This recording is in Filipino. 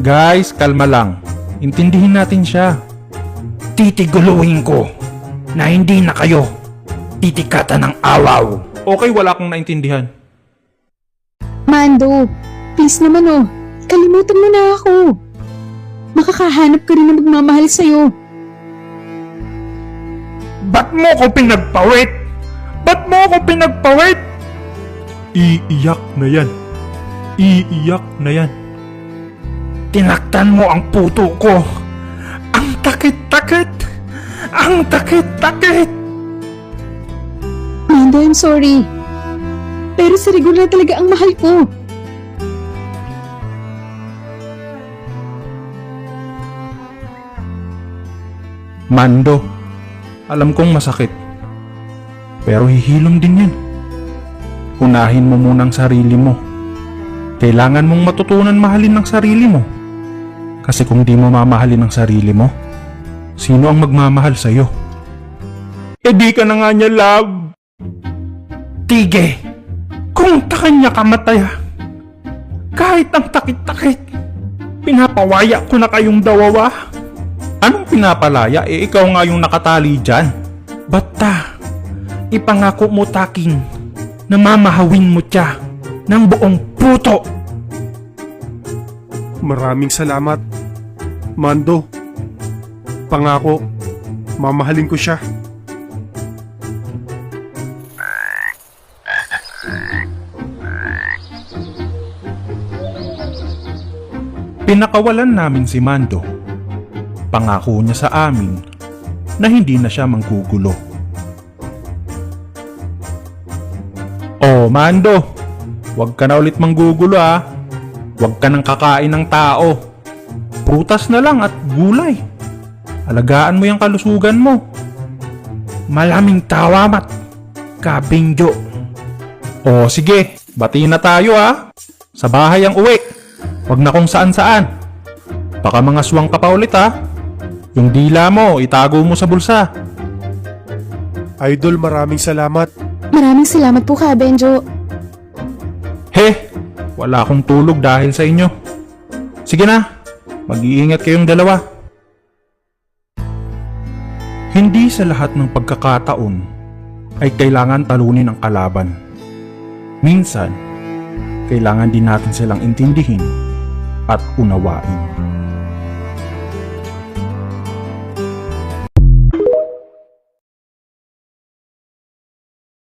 Guys, kalma lang. Intindihin natin siya. Titiguluhin ko na hindi na kayo titikatan ng awaw. Okay, wala akong naintindihan. Mando, please naman oh. Kalimutan mo na ako. Makakahanap ka rin na magmamahal sa'yo. Ba't mo ko pinagpawit? Ba't mo ko pinagpawit? Iiyak na yan. Iiyak na yan. Tinaktan mo ang puto ko. Ang takit-takit. Ang takit-takit. Mando, I'm sorry. Pero si Rigor na talaga ang mahal ko. Mando, alam kong masakit. Pero hihilom din yan. Unahin mo munang sarili mo. Kailangan mong matutunan mahalin ang sarili mo. Kasi kung di mo mamahalin ang sarili mo, sino ang magmamahal sa'yo? E di ka na nga niya, love. Tige, kung takanya kamataya, kahit ang takit-takit, pinapawaya ko na kayong dawawa. Anong pinapalaya? Ikaw nga yung nakatali dyan. Basta, ipangako mo taking na mamahawin mo siya ng buong puto. Maraming salamat, Mando. Pangako, mamahalin ko siya. Pinakawalan namin si Mando. Pangako niya sa amin na hindi na siya manggugulo. Oh, Mando, huwag ka na ulit manggugulo ah. Huwag ka nang kakain ng tao. Prutas na lang at gulay. Alagaan mo yung kalusugan mo. Malaming tawamat, kabingyo. Oh, sige, bati na tayo ah. Sa bahay ang uwi. Huwag na kung saan-saan. Baka mga swang ka pa ulit ah. Yung dila mo, itago mo sa bulsa. Idol, maraming salamat. Maraming salamat po ka, Benjo. Wala akong tulog dahil sa inyo. Sige na, mag-iingat kayong dalawa. Hindi sa lahat ng pagkakataon ay kailangan talunin ang kalaban. Minsan, kailangan din natin silang intindihin at unawain.